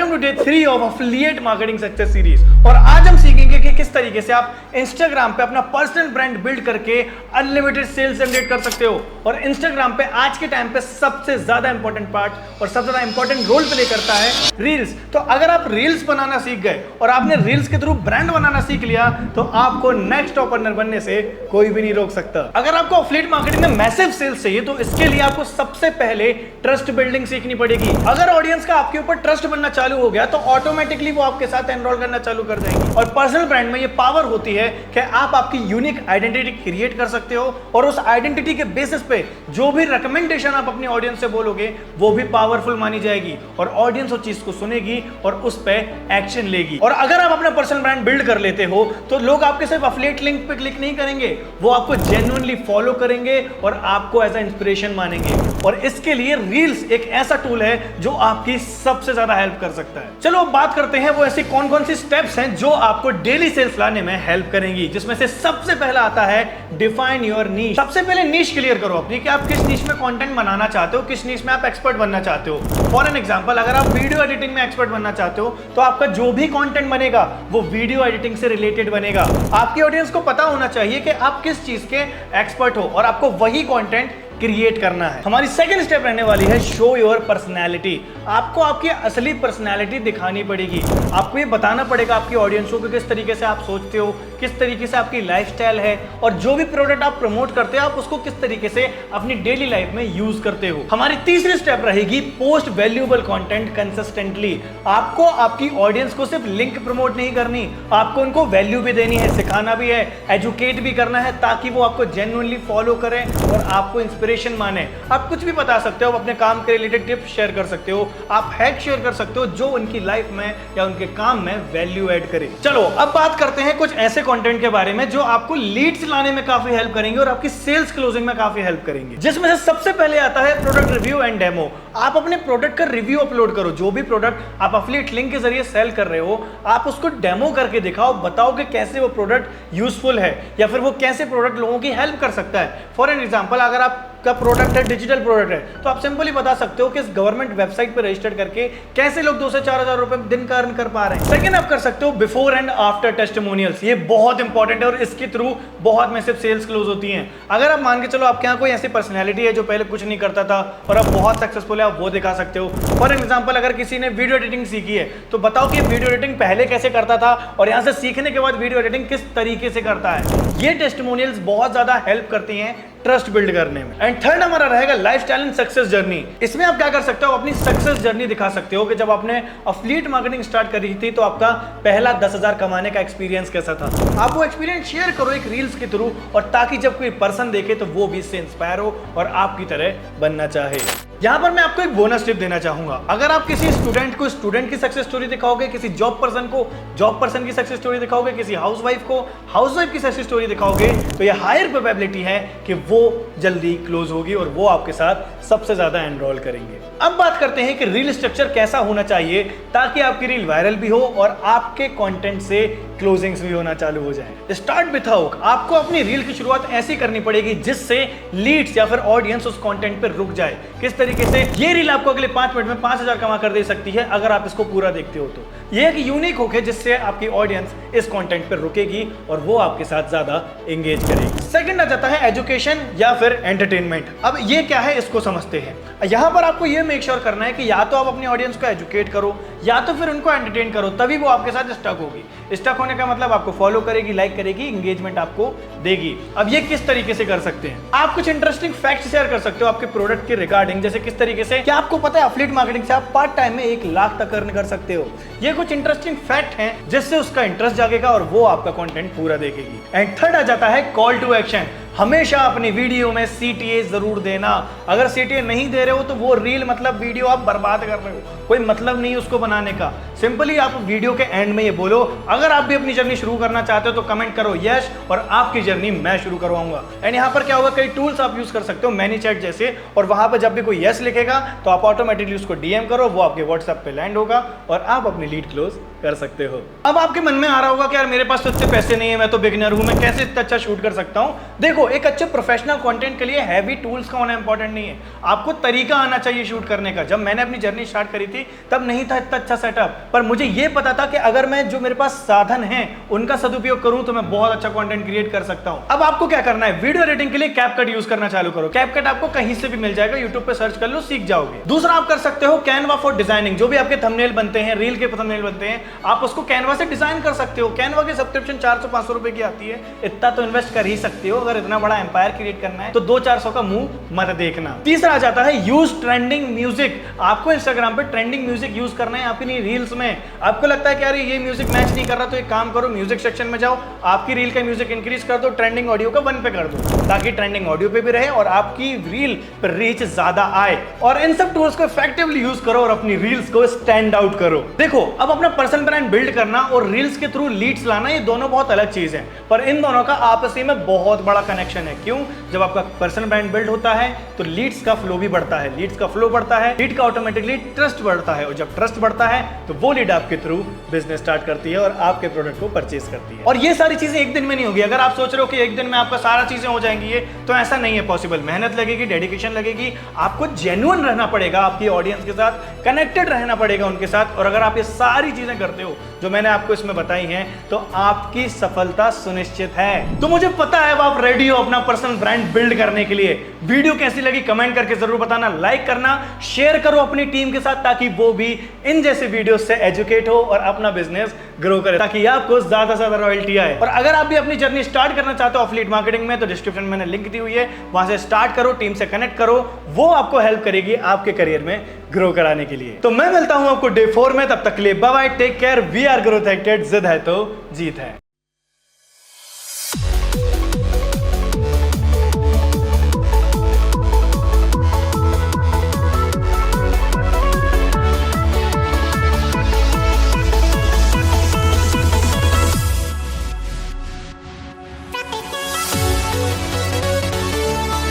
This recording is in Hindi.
Welcome to day 3 of affiliate marketing success series. और आज हम सीखेंगे कि किस तरीके से आप इंस्टाग्राम पे अपना पर्सनल ब्रांड बिल्ड करके अनलिमिटेड सेल्स जनरेट कर सकते हो। और इंस्टाग्राम पे आज के टाइम पे सबसे ज्यादा इंपॉर्टेंट पार्ट और सबसे ज्यादा इंपॉर्टेंट रोल प्ले करता है रील्स। तो अगर आप रील्स बनाना सीख गए और आपने रील्स के थ्रू ब्रांड बनाना सीख लिया तो आपको नेक्स्ट टॉप अर्नर बनने से कोई भी नहीं रोक सकता। अगर आपको एफिलिएट मार्केटिंग में मैसिव सेल्स चाहिए तो इसके लिए आपको सबसे पहले ट्रस्ट बिल्डिंग सीखनी पड़ेगी। अगर ऑडियंस का आपके ऊपर ट्रस्ट बनना चालू हो गया तो ऑटोमेटिकली वो आपके साथ एनरोल करना चालू कर जाएंगे। और पर्सनल ब्रांड में ये पावर होती है कि आप आपकी यूनिक आइडेंटिटी क्रिएट कर सकते हो और उस आइडेंटिटी के बेसिस पे जो भी रिकमेंडेशन आप अपनी ऑडियंस से बोलोगे वो भी पावरफुल मानी जाएगी और ऑडियंस उस चीज को सुनेगी और उस पे एक्शन लेगी। और अगर आप अपना पर्सनल ब्रांड बिल्ड कर लेते हो तो लोग आपके सिर्फ एफिलिएट लिंक पे क्लिक नहीं करेंगे, वो आपको जेन्युइनली फॉलो करेंगे और आपको एज अ इंस्पिरेशन मानेंगे। और इसके लिए रील्स एक ऐसा टूल है जो आपकी सबसे ज्यादा हेल्प कर सकता है। चलो अब बात करते हैं वो ऐसी कौन कौन सी स्टेप्स हैं जो आपको डेली सेल्स लाने में हेल्प करेंगी, जिसमें से सबसे पहला आता है डिफाइन योर नीश। सबसे पहले नीश क्लियर करो अपनी कि आप किस नीश में कंटेंट बनाना चाहते हो, किस नीश में आप एक्सपर्ट बनना चाहते हो। फॉर एन एग्जांपल, अगर आप वीडियो एडिटिंग में एक्सपर्ट बनना चाहते हो तो आपका जो भी कंटेंट बनेगा वो वीडियो एडिटिंग से रिलेटेड बनेगा। आपकी ऑडियंस को पता होना चाहिए कि आप किस चीज के एक्सपर्ट हो और आपको वही कंटेंट क्रिएट करना है। हमारी सेकंड स्टेप रहने वाली है शो योर पर्सनैलिटी। आपको आपकी असली पर्सनैलिटी दिखानी पड़ेगी। आपको ये बताना पड़ेगा आपकी ऑडियंस को कि किस तरीके से आप सोचते हो, किस तरीके से आपकी लाइफस्टाइल है और जो भी प्रोडक्ट आप प्रमोट करते हो आप उसको किस तरीके से अपनी डेली लाइफ में यूज करते हो। हमारी तीसरी स्टेप रहेगी पोस्ट वैल्यूएबल कंटेंट कंसिस्टेंटली। आपको आपकी ऑडियंस को सिर्फ लिंक प्रमोट नहीं करनी, आपको उनको वैल्यू भी देनी है, सिखाना भी है, एजुकेट भी करना है ताकि वो आपको जेन्युइनली फॉलो करें और आपको इंस्पिरेशन माने। आप कुछ भी बता सकते हो, अपने काम के रिलेटेड टिप्स शेयर कर सकते हो, आप हैक शेयर कर सकते हो जो उनकी लाइफ में या उनके काम में वैल्यू ऐड करे। चलो अब बात करते हैं कुछ ऐसे कंटेंट के बारे में जो आपको लीड्स लाने में काफी हेल्प करेंगे और आपकी सेल्स क्लोजिंग में काफी हेल्प करेंगे, जिसमें से सबसे पहले आता है प्रोडक्ट रिव्यू एंड डेमो। आप अपने प्रोडक्ट का रिव्यू अपलोड करो। जो भी प्रोडक्ट आप एफिलिएट लिंक के जरिए सेल कर रहे हो आप उसको डेमो करके दिखाओ, बताओ कि कैसे वो प्रोडक्ट यूजफुल है या फिर वो कैसे प्रोडक्ट लोगों की हेल्प कर सकता है। फॉर एन एग्जांपल, अगर आपका प्रोडक्ट है डिजिटल प्रोडक्ट है तो आप सिंपली बता सकते हो कि इस गवर्नमेंट वेबसाइट पर रजिस्टर करके कैसे लोग 2 से 4 हजार रुपए दिन का अर्न कर पा रहे हैं। सेकंड, आप कर सकते हो बिफोर एंड आफ्टर टेस्टिमोनियल्स। ये बहुत इंपॉर्टेंट है और इसके थ्रू बहुत मैसिव सेल्स क्लोज होती हैं। अगर आप मान के चलो आपके यहाँ कोई ऐसी पर्सनैलिटी है जो पहले कुछ नहीं करता था और अब बहुत सक्सेसफुल है, आप वो दिखा सकते हो। फॉर एग्जांपल, अगर किसी ने वीडियो एडिटिंग सीखी है तो बताओ कि वीडियो एडिटिंग पहले कैसे करता था और यहाँ से सीखने के बाद वीडियो एडिटिंग किस तरीके से करता है। ये टेस्टिमोनियल्स बहुत ज्यादा हेल्प करती हैं ट्रस्ट बिल्ड करने में। एंड थर्ड हमारा रहेगा लाइफस्टाइल एंड सक्सेस जर्नी। इसमें आप क्या कर सकते हो, अपनी सक्सेस जर्नी दिखा सकते हो कि जब आपने एफिलिएट मार्केटिंग स्टार्ट करी थी तो आपका पहला 10,000 कमाने का एक्सपीरियंस कैसा था। आप वो एक्सपीरियंस शेयर करो एक रील्स के थ्रू और ताकि जब कोई पर्सन देखे तो वो भी इससे इंस्पायर हो और आपकी तरह बनना चाहे। यहां पर मैं आपको एक बोनस टिप देना चाहूंगा। अगर आप किसी स्टूडेंट को स्टूडेंट की सक्सेस स्टोरी दिखाओगे, किसी जॉब पर्सन को जॉब पर्सन की सक्सेस स्टोरी दिखाओगे, किसी हाउसवाइफ को हाउसवाइफ की सक्सेस स्टोरी दिखाओगे तो यह हायर प्रोबेबिलिटी है कि वो जल्दी क्लोज होगी और वो आपके साथ सबसे ज्यादा एनरोल करेंगे। अब बात करते हैं कि रील स्ट्रक्चर कैसा होना चाहिए ताकि आपकी रील वायरल भी हो और आपके कंटेंट से क्लोजिंग्स भी होना चालू हो जाए। Start with hook. आपको अपनी रील की शुरुआत ऐसी करनी पड़ेगी जिससे लीड्स या फिर ऑडियंस उस कंटेंट पर रुक जाए। किस तरीके से? ये रील आपको अगले 5 मिनट में 5,000 कमा कर दे सकती है अगर आप इसको पूरा देखते हो तो। ये एक यूनिक हुक है जिससे आपकी ऑडियंस इस कंटेंट पर रुकेगी और वो आपके साथ ज्यादा एंगेज करेगी। सेकंड आ जाता है एजुकेशन या फिर एंटरटेनमेंट। अब ये क्या है इसको समझते हैं। यहां पर आपको ये मेक श्योर करना है कि या तो आप अपनी ऑडियंस को एजुकेट करो या तो फिर उनको एंटरटेन करो, तभी वो आपके साथ स्टक होगी। स्टक होने का मतलब आपको फॉलो करेगी, लाइक करेगी, एंगेजमेंट आपको देगी। अब ये किस तरीके से कर सकते हैं? आप कुछ इंटरेस्टिंग फैक्ट शेयर कर सकते हो आपके प्रोडक्ट के रिगार्डिंग, जैसे किस तरीके से क्या आपको पता है एफिलिएट मार्केटिंग से आप पार्ट टाइम में 1 लाख तक अर्न कर सकते हो। ये कुछ इंटरेस्टिंग फैक्ट हैं जिससे उसका इंटरेस्ट जागेगा और वो आपका कंटेंट पूरा देखेगी। एंड थर्ड आ जाता है कॉल टू एक्शन। हमेशा अपनी वीडियो में CTA जरूर देना। अगर CTA नहीं दे रहे हो तो वो रील मतलब वीडियो आप बर्बाद कर रहे हो, कोई मतलब नहीं उसको बनाने का। सिंपली आप वीडियो के एंड में ये बोलो, अगर आप भी अपनी जर्नी शुरू करना चाहते हो तो कमेंट करो यस, और आपकी जर्नी मैं शुरू करवाऊंगा। एंड यहाँ पर क्या होगा, कई टूल्स आप यूज कर सकते हो मैनी चैट जैसे, और वहां पर जब भी कोई यस लिखेगा तो आप ऑटोमेटिकली उसको डीएम करो, वो आपके व्हाट्सएप पे लैंड होगा और आप अपनी लीड क्लोज कर सकते हो। अब आपके मन में आ रहा होगा कि यार मेरे पास तो इतने पैसे नहीं है, मैं तो बिगिनर हूं, मैं कैसे इतना अच्छा शूट कर सकता हूं। देखो, एक अच्छे प्रोफेशनल कंटेंट के लिए हैवी टूल्स का होना इंपॉर्टेंट नहीं है, आपको तरीका आना चाहिए शूट करने का। जब मैंने अपनी जर्नी स्टार्ट करी थी तब नहीं था इतना अच्छा सेटअप, पर मुझे ये पता था कि अगर मैं जो मेरे पास साधन है उनका सदुपयोग करूं तो मैं बहुत अच्छा कंटेंट क्रिएट कर सकता हूं। अब आपको क्या करना है, वीडियो एडिटिंग के लिए कैपकट यूज करना चालू करो। कैपकट आपको कहीं से भी मिल जाएगा, यूट्यूब पे सर्च कर लो, सीख जाओगे। दूसरा आप कर सकते हो कैनवा फॉर डिजाइनिंग। जो भी आपके थंबनेल बनते हैं, रील के थंबनेल बनते हैं, आप उसको कैनवा से डिजाइन कर सकते हो। कैनवा की सब्सक्रिप्शन 400-500 रुपए की आती है, इतना तो इन्वेस्ट कर ही सकते हो। अगर इतना बड़ा एम्पायर क्रिएट करना है तो 200-400 का मुंह मत देखना। तीसरा आ जाता है यूज ट्रेंडिंग म्यूजिक। आपको इंस्टाग्राम पे ट्रेंडिंग म्यूजिक यूज करना है अपनी रील्स में। आपको लगता है कि यार ये म्यूजिक मैच नहीं कर रहा, तो एक काम करो, म्यूजिक सेक्शन में जाओ, आपकी रील का म्यूजिक इंक्रीज कर दो, ट्रेंडिंग ऑडियो का 1 पे कर दो, ताकि ट्रेंडिंग ऑडियो पे भी रहे और आपकी रील पर रीच ज्यादा आए। और इन सब टूल्स को इफेक्टिवली यूज करो और अपनी रील्स को स्टैंड आउट करो। देखो, अब अपना पर्सनल ब्रांड बिल्ड करना और रील्स के थ्रू लीड्स लाना, ये दोनों बहुत अलग चीज है, पर इन दोनों का आपसी में बहुत बड़ा कनेक्शन है। क्यों? जब आपका पर्सनल ब्रांड बिल्ड होता है तो लीड्स का फ्लो भी बढ़ता है, लीड्स का फ्लो बढ़ता है, लीड का ऑटोमेटिकली ट्रस्ट बढ़ता है, और जब ट्रस्ट बढ़ता है तो वो लीड आपके थ्रू बिजनेस स्टार्ट करती है और आपके प्रोडक्ट को परचेज करती है। और ये सारी चीजें एक दिन में नहीं होगी। अगर आप सोच रहे हो कि एक दिन में आपका सारा चीजें हो जाएंगी, ये तो ऐसा नहीं है पॉसिबल। मेहनत लगेगी, डेडिकेशन लगेगी, आपको जेन्युइन रहना पड़ेगा, आपकी ऑडियंस के साथ कनेक्टेड रहना पड़ेगा उनके साथ। और अगर आप ये सारी चीजें करते हो जो मैंने आपको इसमें बताई हैं, तो आपकी सफलता सुनिश्चित है। तो मुझे पता है आप रेडी हो अपना पर्सनल ब्रांड बिल्ड करने के लिए। वीडियो कैसी लगी कमेंट करके जरूर बताना, लाइक करना, शेयर करो अपनी टीम के साथ, ताकि वो भी इन जैसे वीडियो से एजुकेट हो और अपना बिजनेस ग्रो करे, ताकि आपको ज्यादा से ज्यादा रॉयल्टी आए। और अगर आप भी अपनी जर्नी स्टार्ट करना चाहते हो एफिलिएट मार्केटिंग में, तो डिस्क्रिप्शन में मैंने लिंक दी हुई है, वहां से स्टार्ट करो, टीम से कनेक्ट करो, वो आपको हेल्प करेगी आपके करियर में ग्रो कराने के लिए। तो मैं मिलता हूं आपको डे 4 में, तब तक के लिए bye bye, take care, we are growth acted, जिद है तो जीत है।